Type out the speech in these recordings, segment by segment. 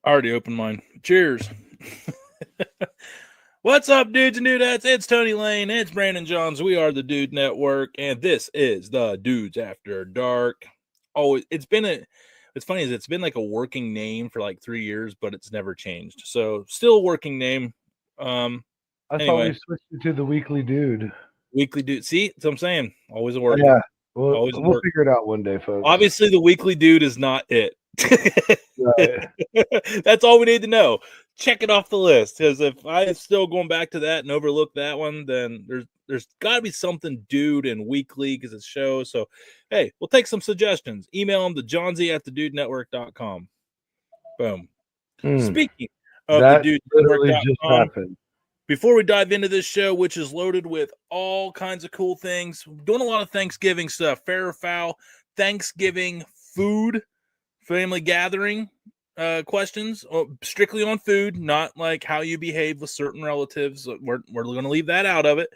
I already opened mine. Cheers. What's up, dudes and dudettes? It's Tony Lane. It's Brandon Johns. We are the Dude Network, and this is the Dudes After Dark. Oh, it's funny is it's been like a working name for like 3 years, but it's never changed. So still a working name. I thought Anyway. we switched it to the Weekly Dude. Weekly Dude. See, that's what I'm saying. Always a work. Yeah, Always a we'll work. figure it out one day, folks. Obviously, the Weekly Dude is not it. Right. That's all we need to know. Check it off the list, because if I'm still going back to that and overlook that one, then there's got to be something dude and weekly because it's shows. So, hey, we'll take some suggestions. Email them to johnsy@thedudenetwork.com. Boom. Speaking of that the literally just dudenetwork.com, happened. before we dive into this show, which is loaded with all kinds of cool things, we're doing a lot of Thanksgiving stuff, fair or foul, Thanksgiving food, family gathering questions, strictly on food, not like how you behave with certain relatives. We're going to leave that out of it.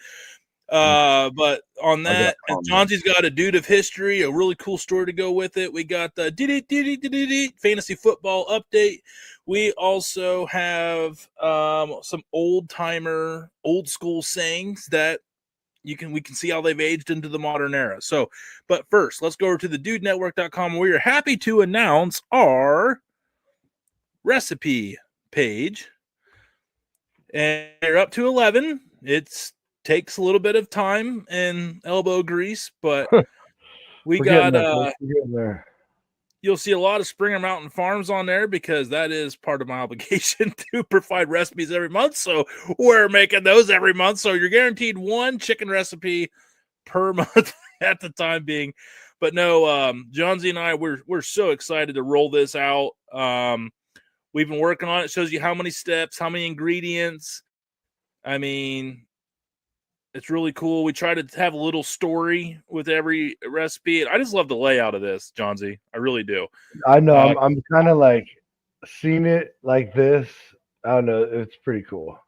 But on that, Johnson's got a dude of history, a really cool story to go with it. We got the fantasy football update. We also have some old school sayings that we can see how they've aged into the modern era. So, but first, let's go over to the dudenetwork.com, where we're happy to announce our recipe page. And they're up to 11. It takes a little bit of time and elbow grease, but we got there. You'll see a lot of Springer Mountain Farms on there because that is part of my obligation to provide recipes every month. So we're making those every month. So you're guaranteed one chicken recipe per month at the time being. But no, Johnsy and I, we're so excited to roll this out. We've been working on it. It shows you how many steps, how many ingredients. I mean, it's really cool. We try to have a little story with every recipe. I just love the layout of this, Johnsy. I really do. I know. I'm kind of like seeing it like this. I don't know. It's pretty cool.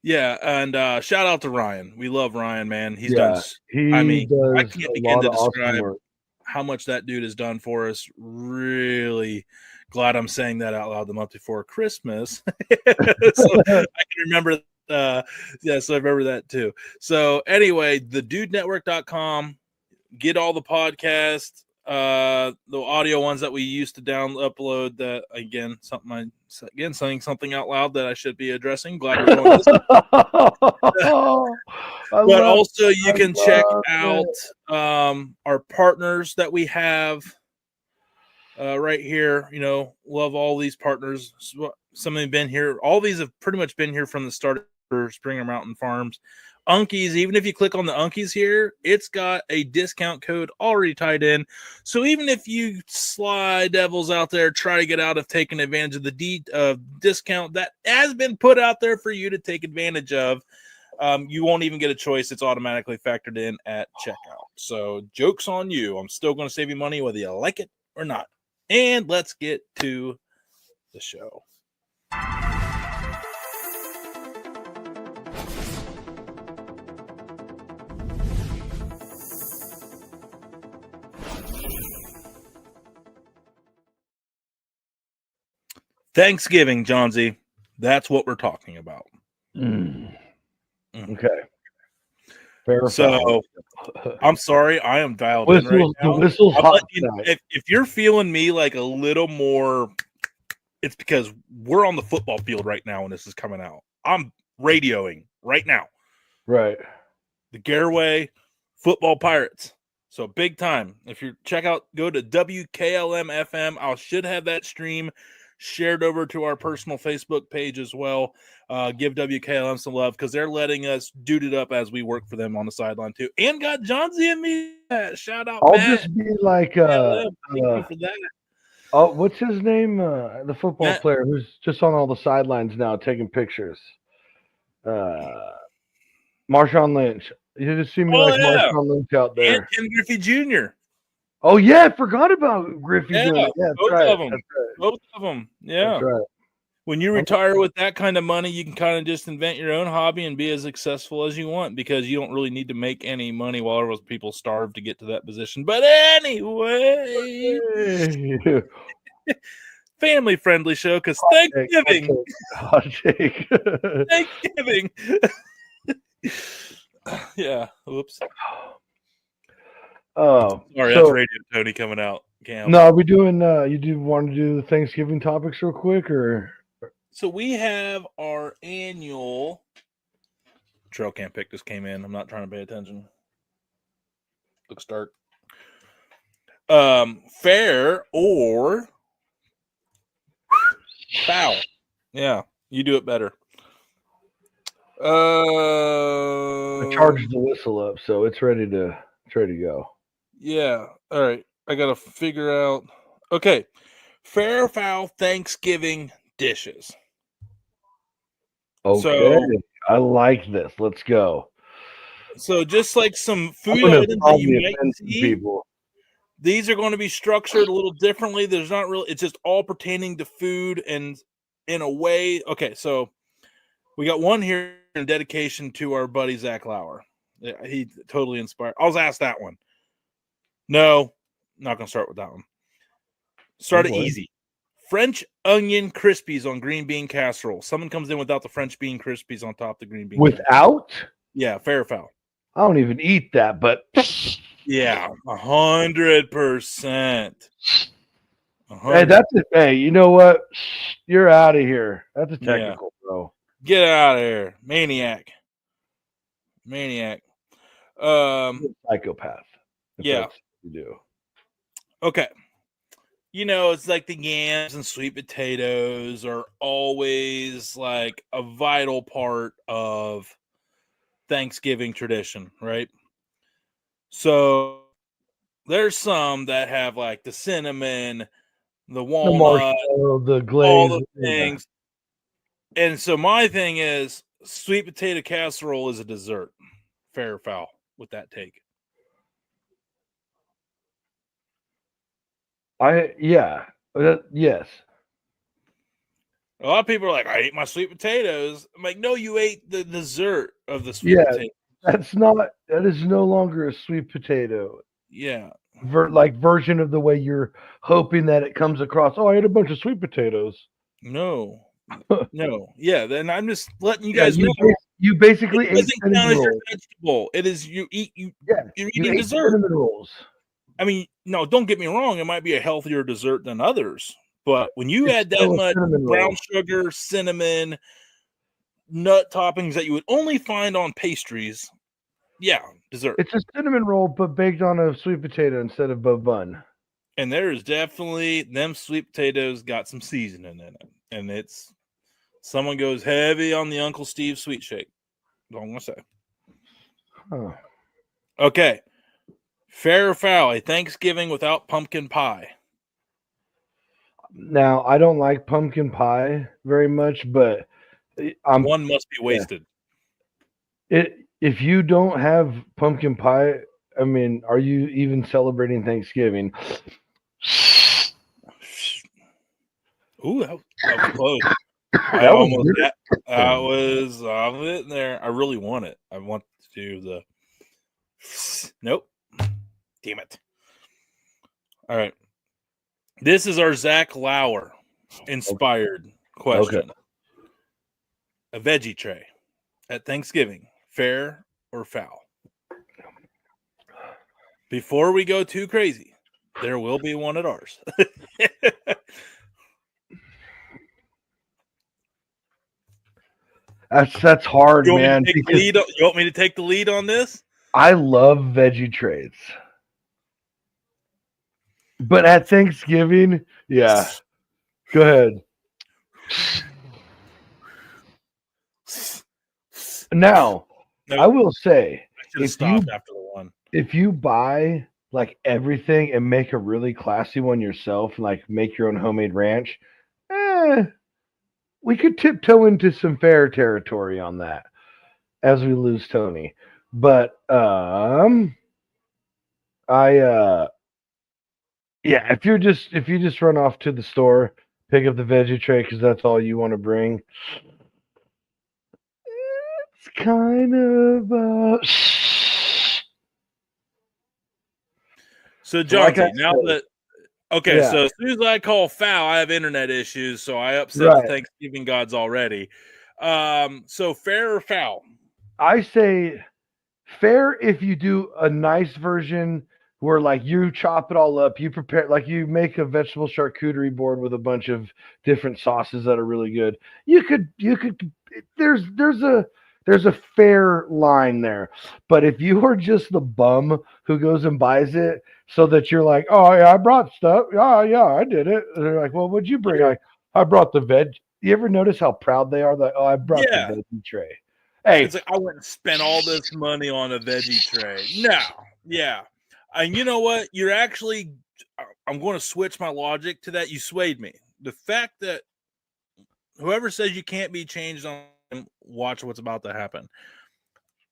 Yeah, and shout out to Ryan. We love Ryan, man. I can't begin to describe how much that dude has done for us. Really glad I'm saying that out loud the month before Christmas. So I can remember. So I remember that too. So anyway, thedudenetwork.com, get all the podcasts, the audio ones that we used to upload. That again, saying something out loud that I should be addressing. Glad you're doing this. But also you can check out our partners that we have right here. You know, love all these partners. Some of them have been here. All these have pretty much been here from the start for Springer Mountain Farms. Unkies, even if you click on the Unkies here, it's got a discount code already tied in. So even if you sly devils out there try to get out of taking advantage of the discount that has been put out there for you to take advantage of, you won't even get a choice. It's automatically factored in at checkout. So joke's on you. I'm still going to save you money whether you like it or not. And let's get to the show. Thanksgiving, Johnsy. That's what we're talking about. Okay. So, I'm sorry, I am dialed in right now. The whistle's hot. If you're feeling me like a little more, it's because we're on the football field right now when this is coming out. I'm radioing right now. Right. The Garaway Football Pirates. So big time. If you go to WKLM FM. I should have that stream shared over to our personal Facebook page as well. Give WKLM some love because they're letting us dude it up as we work for them on the sideline too. And got Johnsy and me. Shout out, I'll Matt. just be like, thank you for that. Oh, what's his name? The football player who's just on all the sidelines now taking pictures. Marshawn Lynch. You just see me Marshawn Lynch out there. And Ken Griffey Jr. Oh yeah, I forgot about Griffey Jr. Yeah, both of them. Both of them. Yeah. That's right. When you retire with that kind of money, you can kind of just invent your own hobby and be as successful as you want because you don't really need to make any money while other people starve to get to that position. But anyway, family-friendly show because Thanksgiving. Hot take. Thanksgiving. Yeah. Whoops. Oh, Sorry, so that's Radio Tony coming out. Can't no, are we doing? You do want to do the Thanksgiving topics real quick, or? So we have our annual trail cam pick just came in. I'm not trying to pay attention. Looks dark. Fair or foul. Yeah, you do it better. I charged the whistle up, so it's ready to go. Yeah. All right. I gotta figure out. Okay. Fair or foul Thanksgiving dishes. Okay, So, I like this. Let's go. so just like some I'm food gonna items that probably you might offend some see, people. these are going to be structured a little differently. There's not really, it's just all pertaining to food and in a way. Okay, so we got one here in dedication to our buddy Zach Lauer. Yeah, he totally inspired. I was asked that one. No, not going to start with that one. Start it easy. French onion crispies on green bean casserole. Someone comes in without the French bean crispies on top of the green bean. Without? Yeah, fair or foul. I don't even eat that, but yeah, 100%. Hey, that's it. Hey, you know what? You're out of here. That's a technical, bro. Get out of here, maniac. Psychopath. Yeah, you do. Okay. You know, it's like the yams and sweet potatoes are always like a vital part of Thanksgiving tradition, right? So there's some that have like the cinnamon, the walnut, the glaze, all the things. Yeah. And so my thing is sweet potato casserole is a dessert. Fair or foul with that take? Yes. A lot of people are like, I ate my sweet potatoes. I'm like, no, you ate the dessert of the sweet potato. That is no longer a sweet potato. Yeah. Version of the way you're hoping that it comes across. Oh, I ate a bunch of sweet potatoes. No. Yeah, then I'm just letting you guys know. You basically it doesn't count as your vegetable. It is you're eating dessert. Cinnamon rolls. I mean, no, don't get me wrong. It might be a healthier dessert than others, but when you add that much brown sugar, cinnamon, nut toppings that you would only find on pastries, yeah, dessert. It's a cinnamon roll, but baked on a sweet potato instead of a bun. And there's definitely them sweet potatoes got some seasoning in it, and it's someone goes heavy on the Uncle Steve sweet shake. That's all I'm gonna say. Huh. Okay. Fair or foul, a Thanksgiving without pumpkin pie. Now, I don't like pumpkin pie very much, but one must be wasted. If you don't have pumpkin pie, I mean, are you even celebrating Thanksgiving? Ooh, that was close. I was on it there. I really want it. I want to do the. Nope. Damn it. All right. This is our Zach Lauer inspired question. Okay. A veggie tray at Thanksgiving, fair or foul? Before we go too crazy, there will be one at ours. That's hard, man. You want me to take the lead on this? I love veggie trays. But at Thanksgiving, yeah. Go ahead. Now, I will say, if you buy like everything and make a really classy one yourself, like make your own homemade ranch, we could tiptoe into some fair territory on that as we lose Tony. But if you just run off to the store, pick up the veggie tray because that's all you want to bring. It's kind of So, John, now that Okay, Yeah. so as soon as I call foul, I have internet issues, so I upset the Thanksgiving gods already. So fair or foul? I say fair if you do a nice version where like you chop it all up, you prepare like you make a vegetable charcuterie board with a bunch of different sauces that are really good. You could there's a fair line there. But if you are just the bum who goes and buys it so that you're like, oh yeah, I brought stuff. Yeah, I did it. And they're like, well, what'd you bring? Like, I brought the veg. You ever notice how proud they are? Like, oh, I brought the veggie tray. Hey, it's like I went and spent all this money on a veggie tray. No, yeah, and you know what? You're actually. I'm going to switch my logic to that. You swayed me. The fact that whoever says you can't be changed on, watch what's about to happen.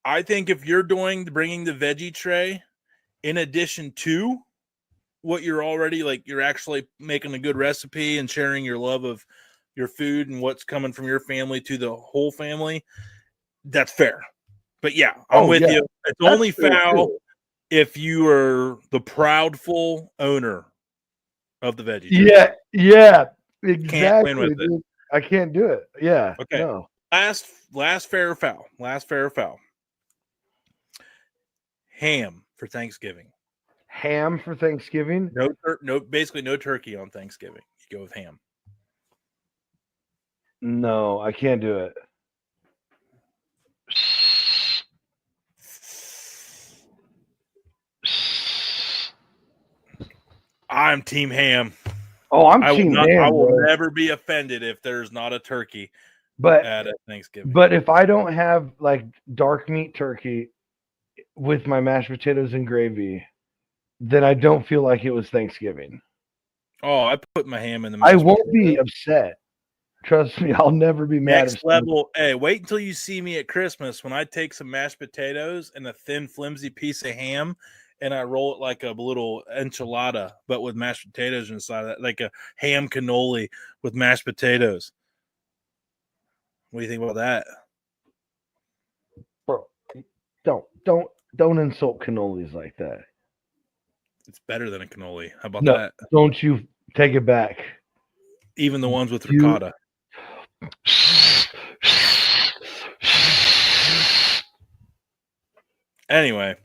I think if you're bringing the veggie tray, in addition to what you're already like, you're actually making a good recipe and sharing your love of your food and what's coming from your family to the whole family. That's fair. But yeah, I'm with you. It's only foul if you are the proudful owner of the veggie tray. Yeah, exactly. Can't win with it. I can't do it. Yeah. Okay. No. Last fair or foul. Last fair or foul. Ham for Thanksgiving. Ham for Thanksgiving? Basically no turkey on Thanksgiving. You go with ham. No, I can't do it. I'm team ham. Oh, I'm team ham. I will never be offended if there's not a turkey at Thanksgiving. But if I don't have like dark meat turkey with my mashed potatoes and gravy, then I don't feel like it was Thanksgiving. Oh, I put my ham in the I won't be upset. Trust me, I'll never be mad. Next level. Hey, wait until you see me at Christmas when I take some mashed potatoes and a thin, flimsy piece of ham and I roll it like a little enchilada, but with mashed potatoes inside of that, like a ham cannoli with mashed potatoes. What do you think about that? Bro, don't insult cannolis like that. It's better than a cannoli. How about that? Don't you take it back. Even the ones with ricotta. Anyway,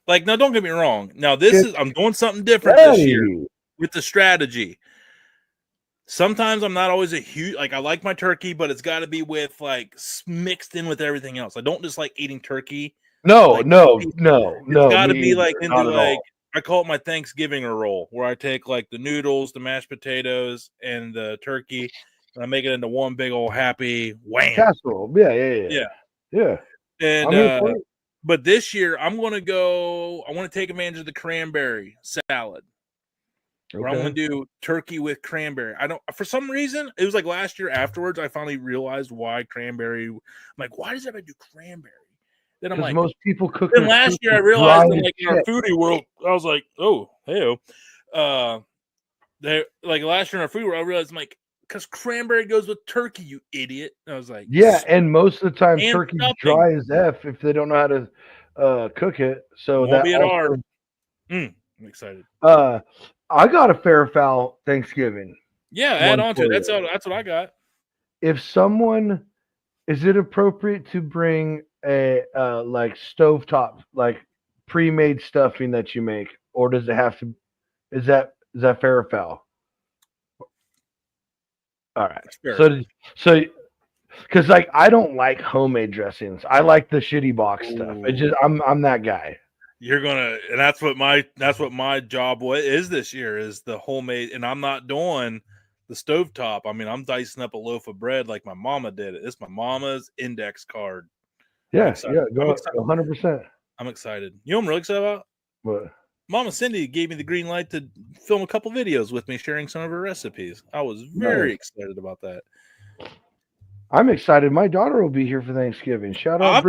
like, no, don't get me wrong. Now, I'm doing something different this year with the strategy. Sometimes I'm not always I like my turkey, but it's got to be with like mixed in with everything else. I don't just like eating turkey. No. It's got to be like into like, I call it my Thanksgiving roll, where I take like the noodles, the mashed potatoes, and the turkey, and I make it into one big old happy wham casserole. Yeah. And but this year I want to take advantage of the cranberry salad. Where I'm going to do turkey with cranberry. For some reason, it was like last year afterwards, I finally realized why cranberry. I'm like, why does everybody do cranberry? Then I'm like, most people cook. Then last year I realized in our foodie world, I was like, oh, hey, like last year in our foodie world, I realized I'm like, because cranberry goes with turkey, you idiot. And I was like, yeah, and most of the time turkey's dry as F if they don't know how to cook it. So won't be hard. I'm excited. I got a fair foul Thanksgiving. Yeah, add on to it. That's what I got. Is it appropriate to bring a like stovetop, like pre-made stuffing that you make, or does it have to? Is that fair or foul? All right. So, because like I don't like homemade dressings. I like the shitty box stuff. I'm that guy. And that's what my job is this year is the homemade, and I'm not doing the stovetop. I mean, I'm dicing up a loaf of bread like my mama did it. It's my mama's index card. Yeah, go 100%. I'm excited. You know what I'm really excited about? What? Mama Cindy gave me the green light to film a couple videos with me sharing some of her recipes. I was very excited about that. I'm excited. My daughter will be here for Thanksgiving. Shout out!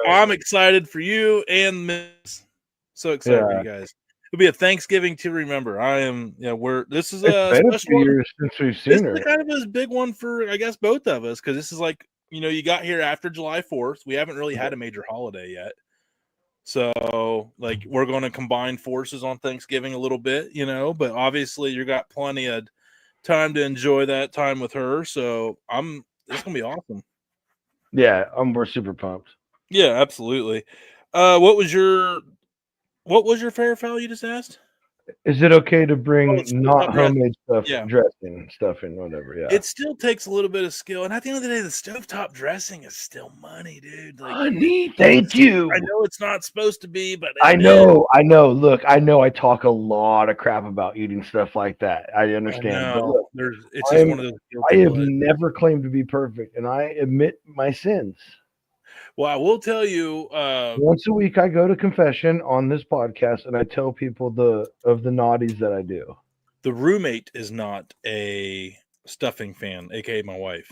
I'm excited for you and Miss. So excited for you guys. It'll be a Thanksgiving to remember. I am. This is a special year since we've seen her. This is kind of a big one for I guess both of us because this is like you got here after July 4th. We haven't really had a major holiday yet, So, like, we're going to combine forces on Thanksgiving a little bit, but obviously you got plenty of time to enjoy that time with her. So it's going to be awesome. Yeah, we're super pumped. Yeah, absolutely. What was your fair foul you just asked? Is it okay to bring not stovetop dressing. homemade stuff, Yeah. dressing, stuffing, whatever? Yeah. It still takes a little bit of skill, and at the end of the day, the stovetop dressing is still money, dude. Like, Honey, thank you. I know it's not supposed to be, but I know. Look, I know I talk a lot of crap about eating stuff like that. I understand. But look, it's just one of those. I have never claimed to be perfect, and I admit my sins. Well, I will tell you. Once a week, I go to confession on this podcast, and I tell people of the naughties that I do. The roommate is not a stuffing fan, aka my wife.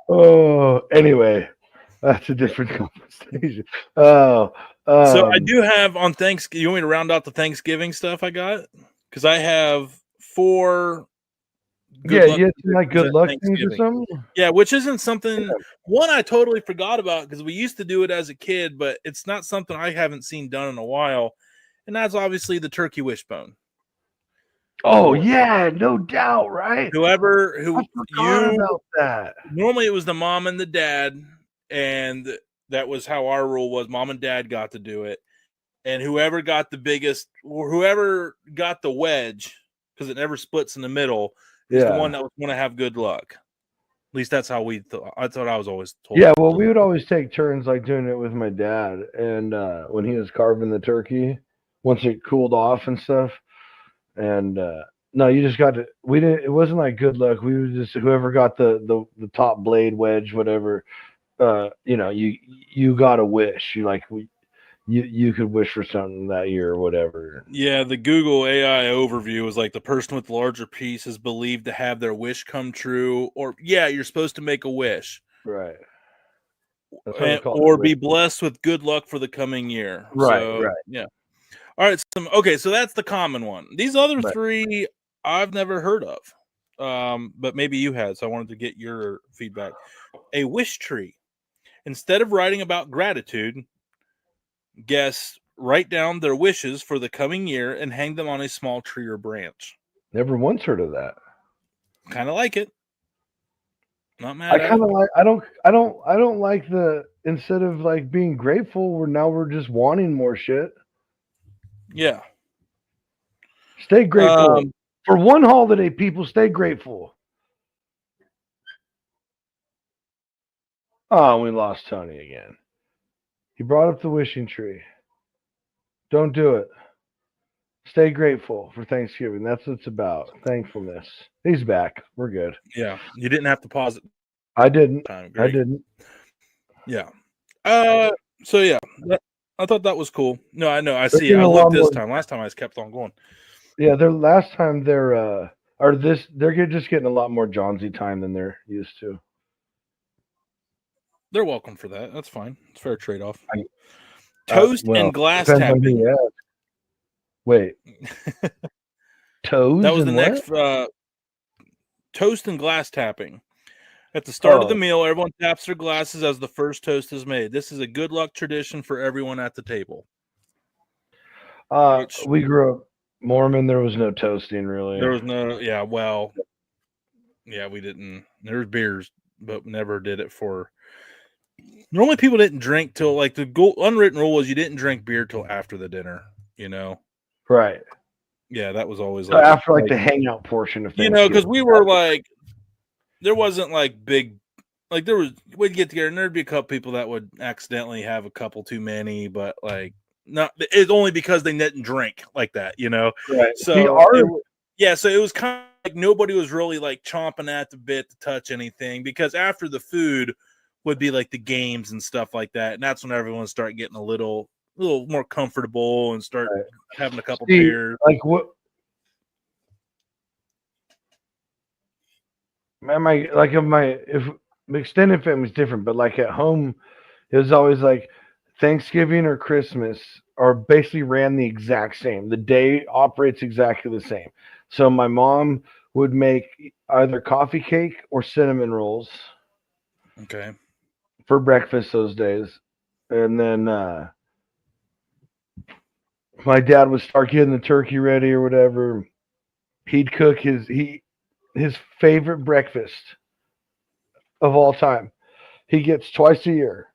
Oh, anyway, that's a different conversation. Oh, so I do have on Thanksgiving. You want me to round out the Thanksgiving stuff I got? Because I have 4. You had some like good luck things or something. Yeah, which isn't something one I totally forgot about because we used to do it as a kid, but it's not something I haven't seen done in a while, and that's obviously the turkey wishbone. Oh yeah, no doubt, right? I forgot about that. Normally it was the mom and the dad, and that was how our rule was. Mom and dad got to do it, and whoever got the biggest, or whoever got the wedge, because it never splits in the middle, is the one that was going to have good luck. At least that's how we thought. That's what I was always told. Yeah, well, we would always take turns like doing it with my dad, and when he was carving the turkey, once it cooled off and stuff. And no, you just got to. We didn't. It wasn't like good luck. We was just whoever got the top blade wedge, whatever. You got a wish. You could wish for something that year or whatever. Yeah, the Google AI overview was like the person with the larger piece is believed to have their wish come true, or you're supposed to make a wish, right? Or be blessed with good luck for the coming year. Right. Yeah. All right. So that's the common one. These other 3 I've never heard of, but maybe you had. So I wanted to get your feedback. A wish tree. Instead of writing about gratitude, guests write down their wishes for the coming year and hang them on a small tree or branch. Never once heard of that. Kind of like it. Not mad. I kind of like. I don't like the instead of like being grateful, we're just wanting more shit. Yeah. Stay grateful. For one holiday, people, stay grateful. Oh, we lost Tony again. He brought up the wishing tree. Don't do it. Stay grateful for Thanksgiving. That's what it's about. Thankfulness. He's back. We're good. Yeah. You didn't have to pause it. I didn't. I didn't. Yeah. So yeah, I thought that was cool. No, I know. I see. I looked this time. Last time I just kept on going. Yeah, they're just getting a lot more Johnsy time than they're used to. They're welcome for that. That's fine. It's a fair trade-off. Toast and glass tapping. Wait. Toast? That was the next toast and glass tapping. At the start of the meal, everyone taps their glasses as the first toast is made. This is a good luck tradition for everyone at the table. We grew up Mormon. There was no toasting, really. There was no, we didn't. There's beers, but never did it for. Normally, people didn't drink till like the unwritten rule was you didn't drink beer till after the dinner. Right. Yeah, that was always so after the hangout portion of because we were like. There wasn't like big, like we'd get together and there'd be a couple people that would accidentally have a couple too many, but like it's only because they didn't drink like that, Right. So so it was kind of like nobody was really like chomping at the bit to touch anything because after the food would be like the games and stuff like that, and that's when everyone started getting a little more comfortable and start having a couple beers. Like what? If my extended family is different, but like at home, it was always like Thanksgiving or Christmas are basically ran the exact same. The day operates exactly the same. So my mom would make either coffee cake or cinnamon rolls. Okay. for breakfast those days. And then my dad would start getting the turkey ready or whatever. He'd cook his favorite breakfast of all time. He gets twice a year.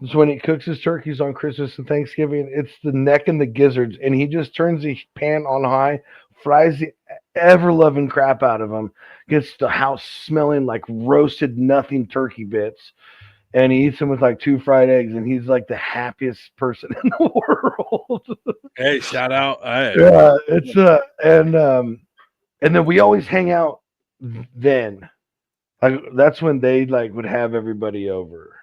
It's when he cooks his turkeys on Christmas and Thanksgiving. It's the neck and the gizzards, and he just turns the pan on high, fries the ever loving crap out of them, gets the house smelling like roasted nothing turkey bits, and he eats them with like 2 fried eggs, and he's like the happiest person in the world. Hey, shout out. Hey. Yeah, it's and then we always hang out then. Like that's when they like would have everybody over.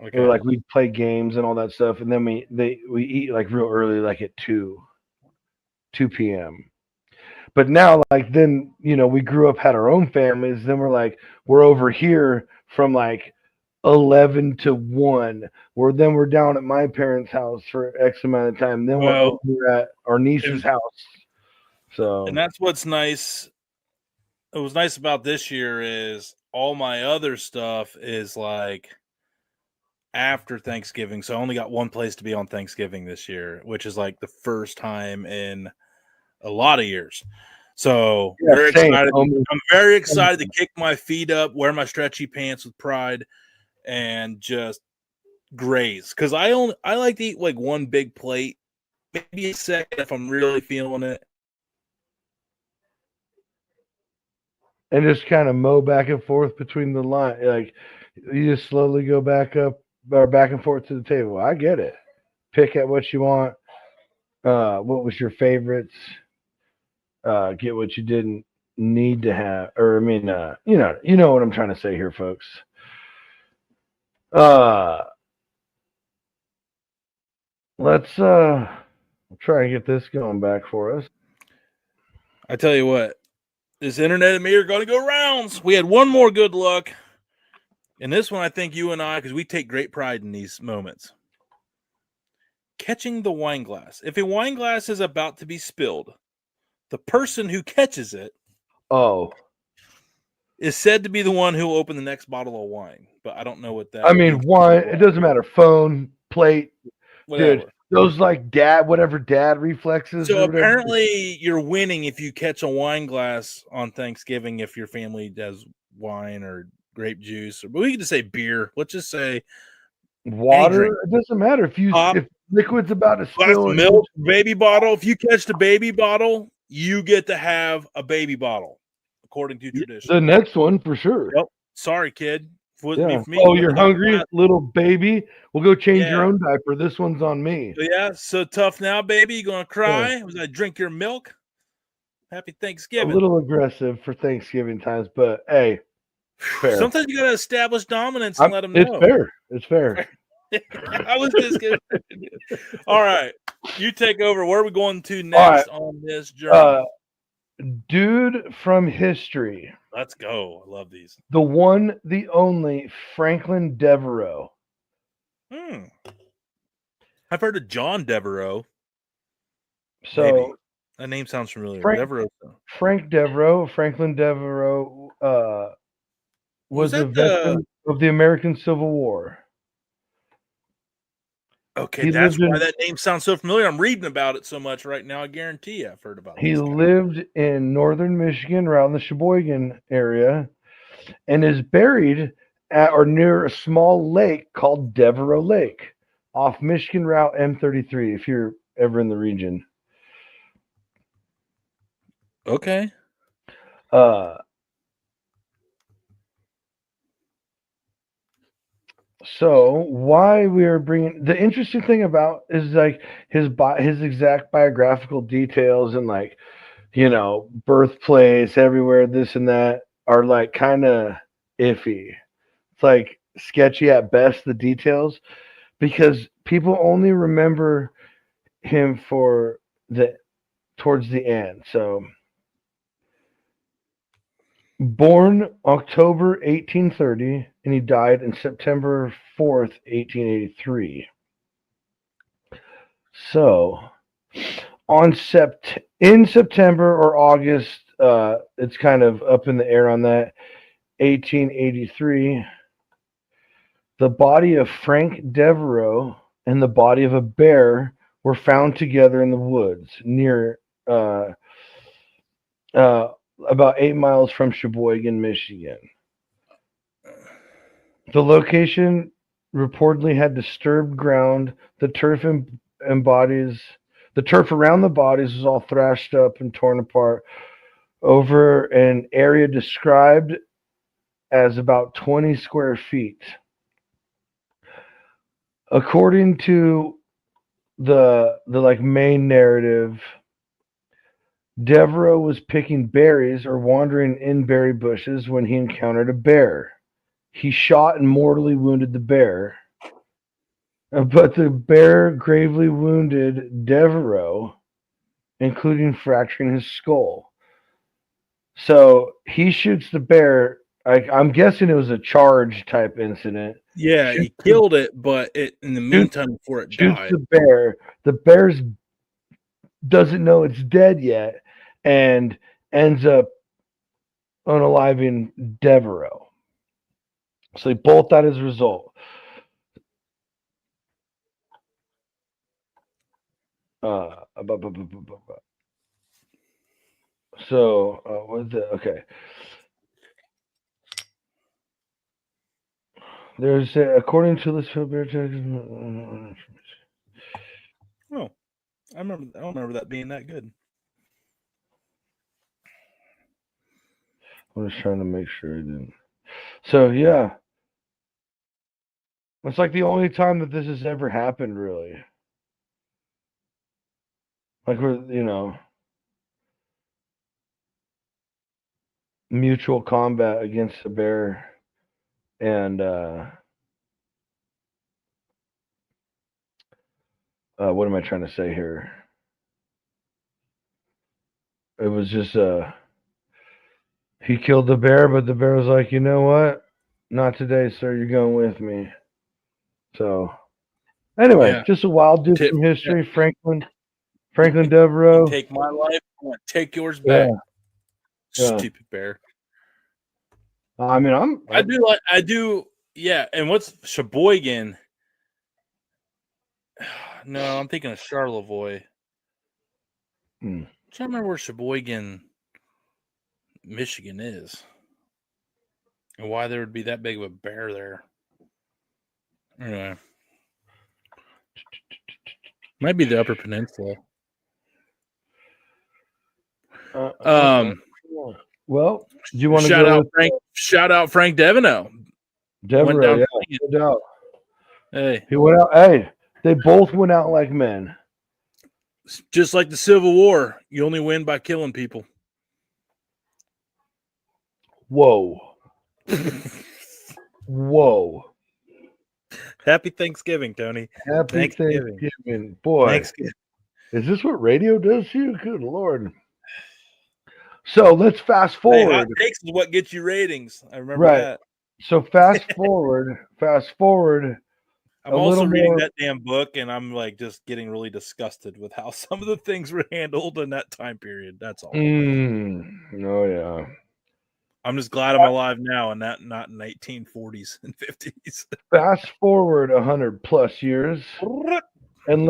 Okay. Or like we'd play games and all that stuff, and then we eat like real early, like at 2 p.m. But now, like then, we grew up, had our own families. Then we're over here from like 11 to 1. We're down at my parents' house for X amount of time. Then we're Well, over at our niece's house. So and that's what's nice. What was nice about this year is all my other stuff is like after Thanksgiving. So I only got one place to be on Thanksgiving this year, which is like the first time in a lot of years. So yeah, very same. excited. I'm very excited to kick my feet up, wear my stretchy pants with pride, and just graze. Because I like to eat like one big plate, maybe a second if I'm really feeling it. And just kind of mow back and forth between the line. Like you just slowly go back up or back and forth to the table. I get it. Pick at what you want. What was your favorites? Get what you didn't need to have, or I mean, you know what I'm trying to say here, folks. Let's try and get this going back for us. I tell you what, this internet and me are going to go rounds. We had one more good luck. And this one, I think you and I, because we take great pride in these moments. Catching the wine glass. If a wine glass is about to be spilled, the person who catches it is said to be the one who will open the next bottle of wine. But I don't know what that I mean, means. wine, it doesn't matter. Phone, plate, Whatever. dude. Those like whatever dad reflexes. So or whatever. apparently you're winning if you catch a wine glass on Thanksgiving if your family does wine or grape juice, but we can just say beer. Let's just say water. It doesn't matter if liquid's about to spill. Milk, baby bottle. If you catch the baby bottle, you get to have a baby bottle, according to tradition. The next one for sure. Yep. Sorry, kid. Yeah. Oh, you're hungry, little baby? We'll go change your own diaper. This one's on me. So, yeah, so tough now, baby. You gonna cry? Was I drink your milk? Happy Thanksgiving. A little aggressive for Thanksgiving times, but hey, fair. Sometimes you gotta establish dominance and let them know. It's fair. It's fair. I was just kidding. All right, you take over. Where are we going to next on this journey? Dude from history. Let's go. I love these. The one, the only Franklin Deveraux. I've heard of John Deveraux. So maybe. That name sounds familiar. Franklin Deveraux was a veteran of the American Civil War. Okay, that's why that name sounds so familiar. I'm reading about it so much right now. I guarantee you I've heard about it. He lived in northern Michigan, around the Sheboygan area, and is buried at or near a small lake called Deveraux Lake off Michigan Route M33, if you're ever in the region. Okay. So why we are bringing the interesting thing about is like his exact biographical details and like, birthplace everywhere, this and that are like kind of iffy. It's like sketchy at best, the details, because people only remember him for towards the end. So born October 1830, and he died in September 4th, 1883. So, in September or August, it's kind of up in the air on that, 1883, The body of Frank Deveraux and the body of a bear were found together in the woods near uh, about 8 miles from Sheboygan, Michigan. The location reportedly had disturbed ground. The turf the turf around the bodies was all thrashed up and torn apart over an area described as about 20 square feet. According to the like main narrative, Deveraux was picking berries or wandering in berry bushes when he encountered a bear. He shot and mortally wounded the bear, but the bear gravely wounded Deveraux, including fracturing his skull. So he shoots the bear. I'm guessing it was a charge type incident. Yeah, he killed it, but in the meantime, before it Shoots died, the bear doesn't know it's dead yet, and ends up unaliving Deveraux. So they bolt that as a result. So what's it? Okay. There's according to this bear. oh, I don't remember that being that good. I'm just trying to make sure I didn't. So yeah, it's like the only time that this has ever happened, really. Like we're mutual combat against a bear, and what am I trying to say here? It was just he killed the bear, but the bear was like, you know what? Not today, sir. You're going with me. So anyway, just a wild dude from history, Franklin Deveraux. Take my life, I want to take yours back. Yeah. Stupid bear. I mean, I do. Yeah, and what's Sheboygan? No, I'm thinking of Charlevoix. I'm trying to remember where Sheboygan, Michigan is, and why there would be that big of a bear there. Anyway, might be the Upper Peninsula. Well, do you want to shout out Frank Deveraux? Deveraux, yeah, no doubt. Hey, he went out. Hey, they both went out like men. Just like the Civil War, you only win by killing people. Whoa. Whoa. Happy Thanksgiving, Tony. Happy Thanksgiving. Boy. Thanksgiving. Is this what radio does to you? Good Lord. So let's fast forward. Hey, hot takes is what gets you ratings. I remember that. So fast forward. I'm also reading that damn book, and I'm like just getting really disgusted with how some of the things were handled in that time period. That's all. Oh yeah. I'm just glad I'm alive now and not in 1940s and 50s. Fast forward 100 plus years, and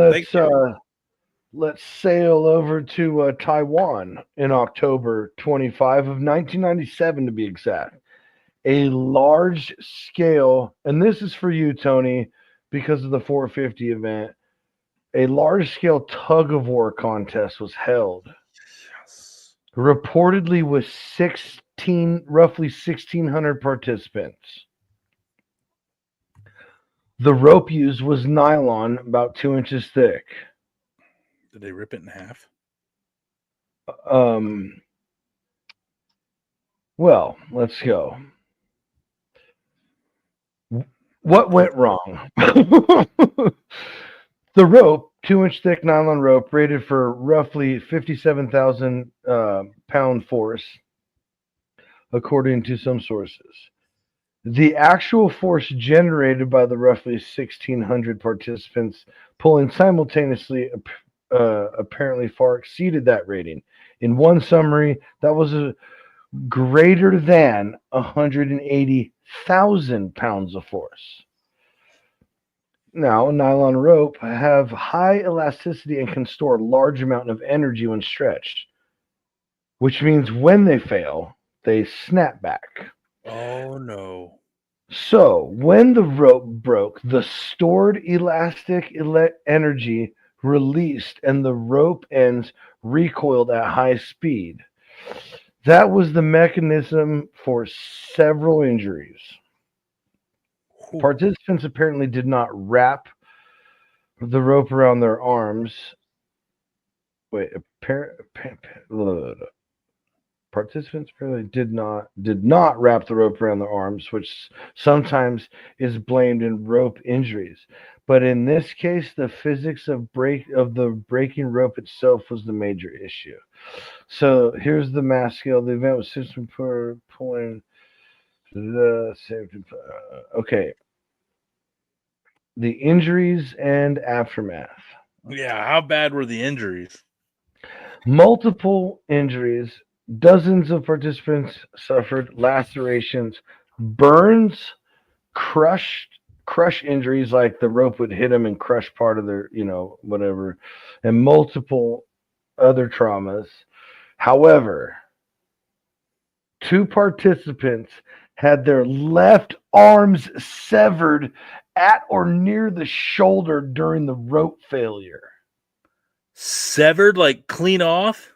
let's sail over to Taiwan in October 25 of 1997 to be exact. A large scale, and this is for you, Tony, because of the 450 event. A large scale tug-of-war contest was held. Yes. Reportedly with roughly 1,600 participants. The rope used was nylon, about 2 inches thick. Did they rip it in half? Well, let's go. What went wrong? The rope, 2-inch thick nylon rope, rated for roughly 57,000 pound force, according to some sources. The actual force generated by the roughly 1,600 participants pulling simultaneously apparently far exceeded that rating. In one summary, that was greater than 180,000 pounds of force. Now, nylon rope have high elasticity and can store a large amount of energy when stretched, which means when they fail, they snap back. Oh no. So, when the rope broke, the stored elastic energy released and the rope ends recoiled at high speed. That was the mechanism for several injuries. Whew. Participants apparently did not wrap the rope around their arms. Wait, participants apparently did not wrap the rope around their arms, which sometimes is blamed in rope injuries. But in this case, the physics of the breaking rope itself was the major issue. So here's the mass scale. The event was system per pulling the safety. Okay, the injuries and aftermath. Yeah, how bad were the injuries? Multiple injuries. Dozens of participants suffered lacerations, burns, crush injuries, like the rope would hit them and crush part of their, whatever, and multiple other traumas. However, two participants had their left arms severed at or near the shoulder during the rope failure. Severed, like clean off?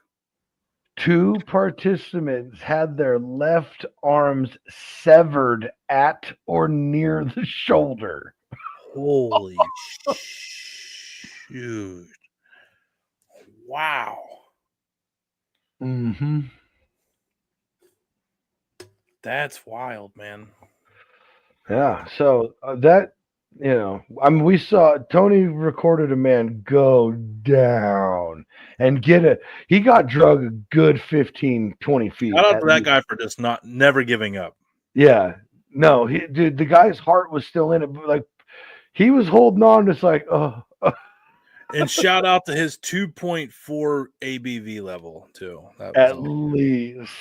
Two participants had their left arms severed at or near the shoulder. Holy shoot. Wow. Mm-hmm. That's wild, man. Yeah. So we saw Tony recorded a man go down and he got drug a good 15, 20 feet Shout out at to that least. guy for just never giving up. Yeah. No, dude, the guy's heart was still in it. But like, he was holding on, just like, oh. And shout out to his 2.4 ABV level too. That was At amazing. least.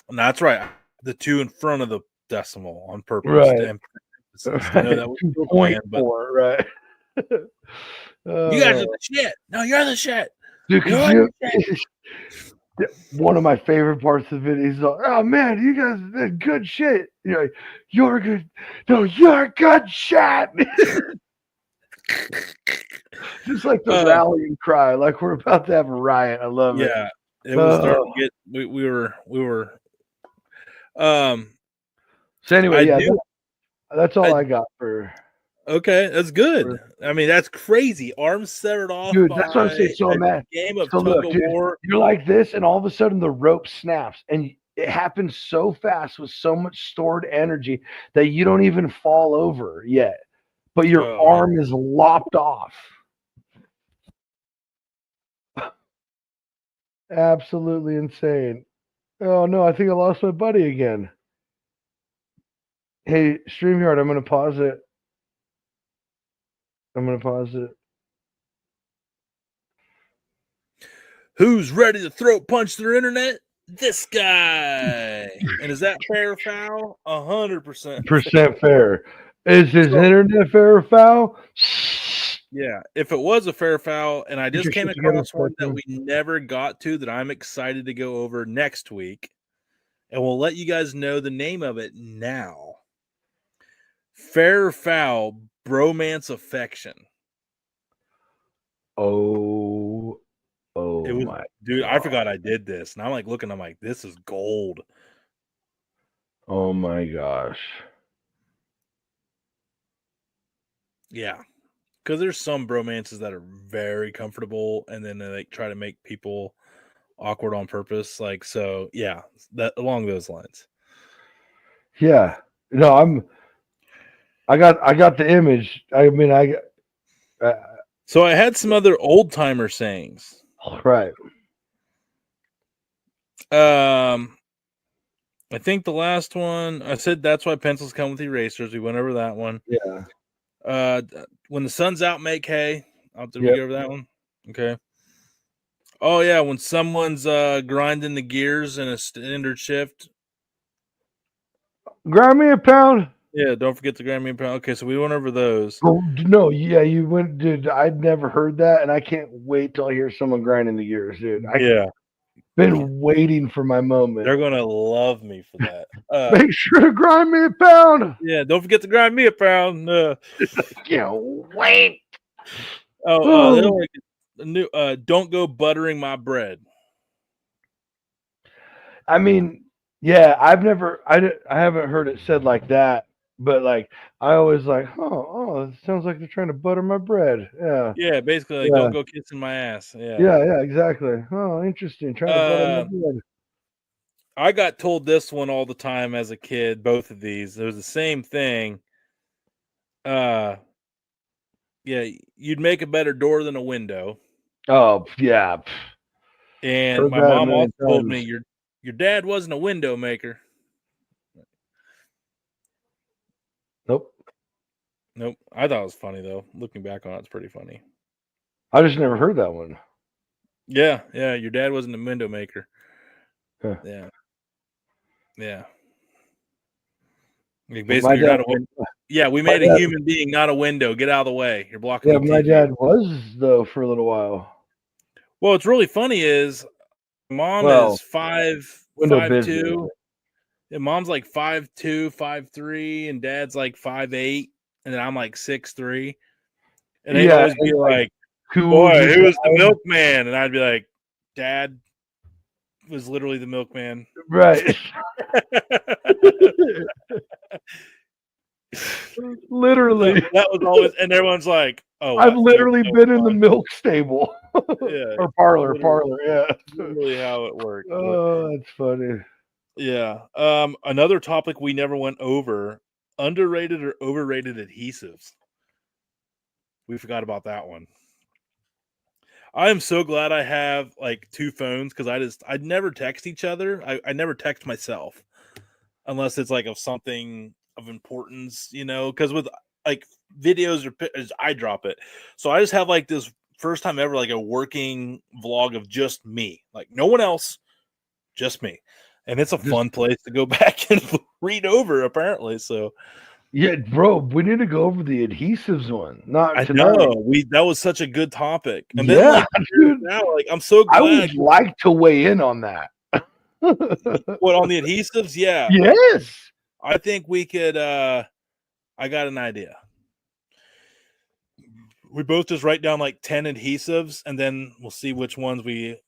And that's right. The 2 in front of the decimal on purpose. Right. To emphasis. I know that was cool, man, but 2.4, right. you guys are the shit. No, you're the shit. Dude, You're one of my favorite parts of it is, oh man, you guys did good shit. You're good. No, you're good shit. Just like the rallying cry, like we're about to have a riot. I love it. Yeah, it was starting to get. We were. So anyway, that's all I got for. Okay, that's good. I mean, that's crazy. Arms severed off. Dude, that's what I'm saying. So man, game of so look, dude, Tug-of-War. you're like this, and all of a sudden the rope snaps, and it happens so fast with so much stored energy that you don't even fall over yet, but your arm is lopped off. Absolutely insane. Oh no, I think I lost my buddy again. Hey, StreamYard, I'm gonna pause it. Who's ready to throat punch their internet? This guy. And is that fair or foul? 100% fair. Is his internet fair or foul? Yeah. If it was a fair foul, and I just came across one that we never got to that I'm excited to go over next week, and we'll let you guys know the name of it now. Fair or foul, bromance affection. Oh my dude, God. I forgot I did this. And I'm like looking, I'm like, this is gold. Oh my gosh. Yeah. Because there's some bromances that are very comfortable, and then they like try to make people awkward on purpose. Like, so yeah, that along those lines. Yeah. No, I got the image. I mean, so I had some other old timer sayings. Right. I think the last one I said, that's why pencils come with erasers. We went over that one. Yeah. When the sun's out, make hay. Did we go over that one? Okay. Oh yeah, when someone's grinding the gears in a standard shift. Grind me a pound. Yeah, don't forget to grab me a pound. Okay, so we went over those. Oh, no, yeah, you went, dude. I'd never heard that, and I can't wait till I hear someone grinding the gears, dude. I've Yeah, been waiting for my moment. they're gonna love me for that. Make sure to grind me a pound. Yeah, don't forget to grind me a pound. Can't wait. They Oh, don't like the new. Don't go buttering my bread. I mean, yeah, I haven't heard it said like that, but like, I always like, oh, it sounds like they're trying to butter my bread. Yeah, Yeah, basically, like, yeah, don't go kissing my ass. Yeah. yeah, exactly. Oh, interesting. Trying to butter my Uh, bread. I got told this one all the time as a kid. Both of these, it was the same thing. Uh, yeah, you'd make a better door than a window. Oh, yeah. And Heard my that a mom million also told me times. your dad wasn't a window maker. Nope. Nope. I thought it was funny though. Looking back on it, it's pretty funny. I just never heard that one. Yeah, yeah. Your dad wasn't a window maker. Huh. Yeah, yeah. Like Well, my basically, you're dad, not a window. Yeah, we my made a dad, human being, not a window. Get out of the way. You're blocking yeah, the my TV. dad was though for a little while. Well, what's really funny is mom Well, is five window five business. two. And mom's like 5'2", 5'3", and dad's like 5'8", and then I'm like 6'3". And they'd Yeah, always be and like like, who's "Boy, your who's the dad? milkman?" And I'd be like, "Dad was literally the milkman." Right. Literally. That was always, and everyone's like, "Oh, I've that joke's literally so been in the fun." milk stable. Yeah, Or parlor, literally, parlor, yeah. literally how it worked. But Oh, that's funny. yeah, another topic we never went over: underrated or overrated adhesives. We forgot about that one. I am so glad I have like two phones because I'd never text each other. I never text myself unless it's like of something of importance, because with like videos or pictures, I drop it. So I just have like this first time ever, like a working vlog of just me, like no one else, just me. And it's a Just fun place to go back and read over, apparently. So yeah, bro, we need to go over the adhesives one. Not I tonight. know that was such a good topic. And then Yeah, like dude. now, like I'm so I would glad. like to weigh in on that. What, on the adhesives? Yeah. Yes. I think we could I got an idea. We both just write down like 10 adhesives and then we'll see which ones we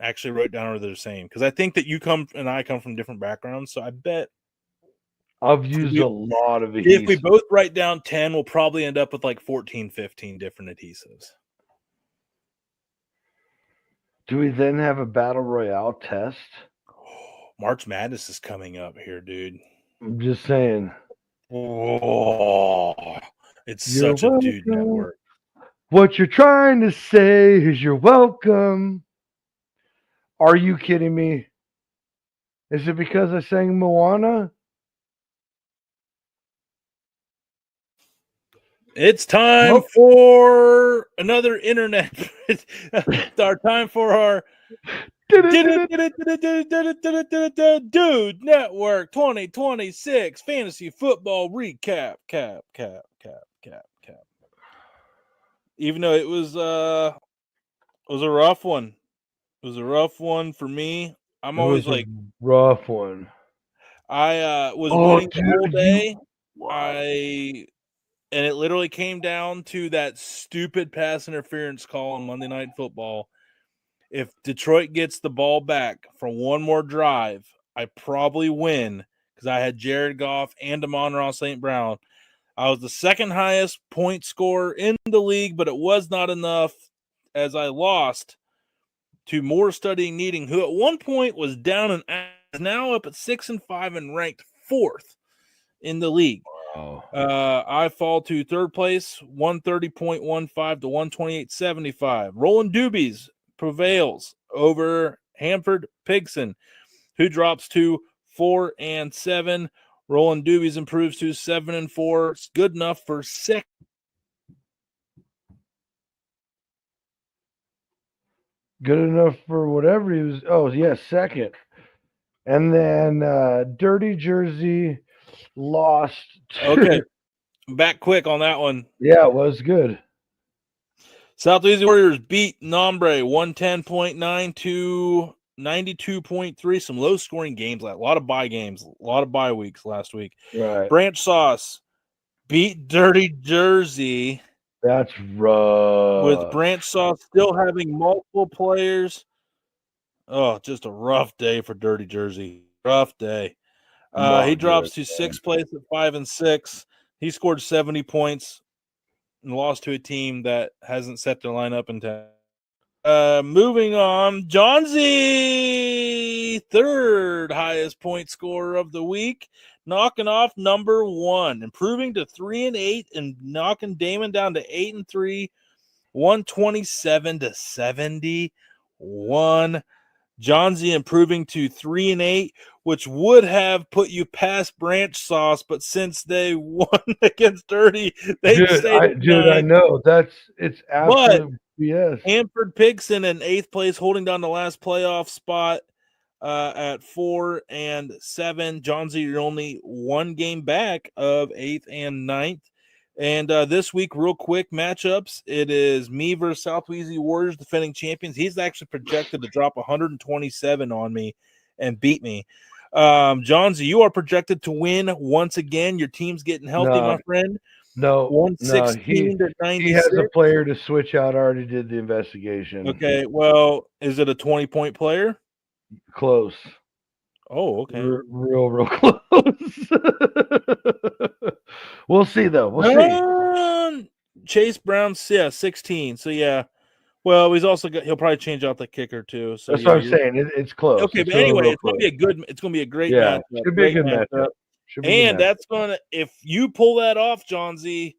actually wrote down are the same. Because I think that you come and I come from different backgrounds. So I bet I've used a lot of if we adhesive. both write down 10, we'll probably end up with like 14, 15 different adhesives. Do we then have a battle royale test? March Madness is coming up here, dude. I'm just saying. Oh, it's You're such a dude welcome. network. What you're trying to say is you're welcome. Are you kidding me? Is it because I sang Moana? It's time Nope. for another internet. It's our time for our Dude Network 2026 Fantasy Football Recap. Cap. Even though it was a rough one. It was a rough one for me. I'm It always was a like, rough one. I was Oh, winning the whole dude, day. wow. And it literally came down to that stupid pass interference call on Monday Night Football. If Detroit gets the ball back for one more drive, I probably win because I had Jared Goff and Amon-Ra St. Brown. I was the second highest point scorer in the league, but it was not enough as I lost to More Studying Needing, who at one point was down and is now up at 6-5 and ranked fourth in the league. Oh. I fall to third place, 130.15 to 128.75. Roland Doobies prevails over Hanford Pigson, who drops to 4-7. Roland Doobies improves to 7-4. It's good enough for second. Good enough for whatever he was. Oh, yeah, second. And then Dirty Jersey lost. Okay, back quick on that one. Yeah, it was good. Southeast Warriors beat Nombre 110.9 to 92.3. Some low scoring games, a lot of bye games, a lot of bye weeks last week. Right. Branch Sauce beat Dirty Jersey. That's rough. With Branch Sauce still having multiple players. Oh, just a rough day for Dirty Jersey. Rough day. He drops to sixth place at 5-6. He scored 70 points and lost to a team that hasn't set their lineup in time. Moving on, Johnsy, third highest point scorer of the week, knocking off number 1, improving to 3-8 and knocking Damon down to 8-3, 127 to 71. Johnsy improving to 3-8, which would have put you past Branch Sauce, but since they won against Dirty, they stayed. I know it's absolute BS. Hanford Pigson in 8th place, holding down the last playoff spot at 4-7. Johnsy, you're only one game back of 8th and 9th. And this week, real quick matchups, it is me versus Southwest Warriors, defending champions. He's actually projected to drop 127 on me and beat me. Johnsy, you are projected to win once again. Your team's getting healthy, my friend. No, 116 to 96. He has a player to switch out. I already did the investigation. Okay, well, is it a 20-point player? Close. Oh, okay. Real close. We'll see, though. We'll see. Chase Brown's 16. So yeah. Well, he'll probably change out the kicker too. So that's what I'm saying. It's close. Okay, but anyway, it's gonna be a great matchup. Should be a good matchup. And that's gonna, if you pull that off, Johnsy,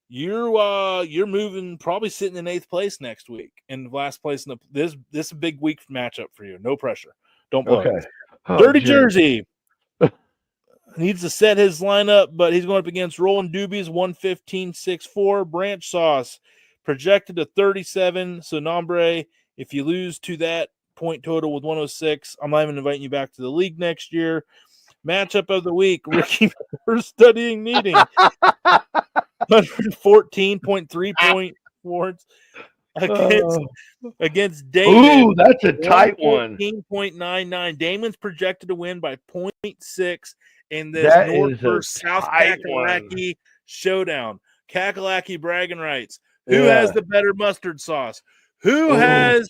you're moving, probably sitting in 8th place next week and last place in this is a big week matchup for you. No pressure. Don't blow. Okay. Dirty Jersey needs to set his lineup, but he's going up against Rolling Doobies 115-6-4. Branch Sauce projected to 37. So Nombre, if you lose to that point total with 106, I'm not even inviting you back to the league next year. Matchup of the week, Ricky first studying meeting. 114.3 point wards against Damon. Ooh, that's a tight one. 14.99. Damon's projected to win by 0.6 in this North versus South Kakalaki showdown. Kakalaki bragging rights. Who has the better mustard sauce? Who has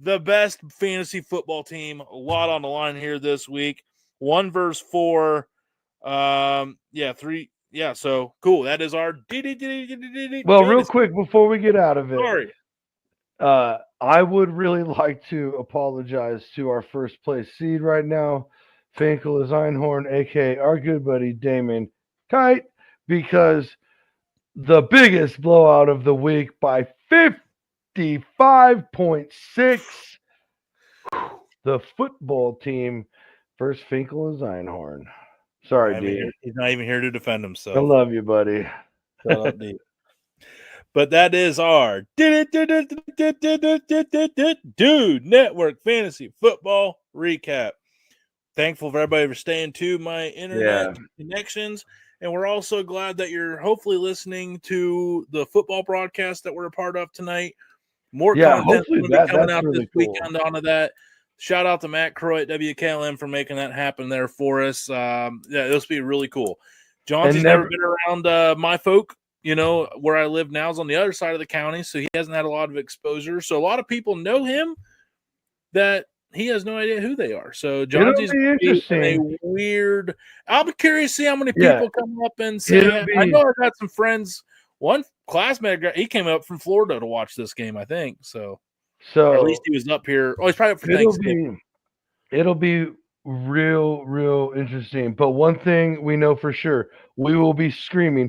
the best fantasy football team? A lot on the line here this week. 1 versus 4. 3. Yeah, so cool. That is our Well, real quick before we get out of it. Sorry. I would really like to apologize to our first place seed right now, Finkel is Einhorn, aka our good buddy Damon Kite, because the biggest blowout of the week by 55.6. The football team versus Finkel is Einhorn. Sorry, D. He's not even here to defend himself. I love you, buddy. Shut up, D. But that is our Dude Network Fantasy Football Recap. Thankful for everybody for staying to my internet connections. And we're also glad that you're hopefully listening to the football broadcast that we're a part of tonight. More content will be coming out this weekend onto that. Shout out to Matt Croy at WKLM for making that happen there for us. This will be really cool. Johnson's never been around my folk. You know, where I live now is on the other side of the county, so he hasn't had a lot of exposure. So a lot of people know him that he has no idea who they are. So Johnson's a weird. I'll be curious to see how many people come up and say, I know I got some friends. One classmate, he came up from Florida to watch this game, I think. So or at least he was up here. Oh, he's probably up for Thanksgiving. It'll be real interesting. But one thing we know for sure, we will be screaming,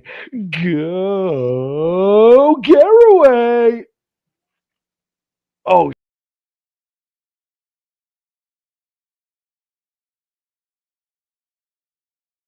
"Go Caraway!" Oh,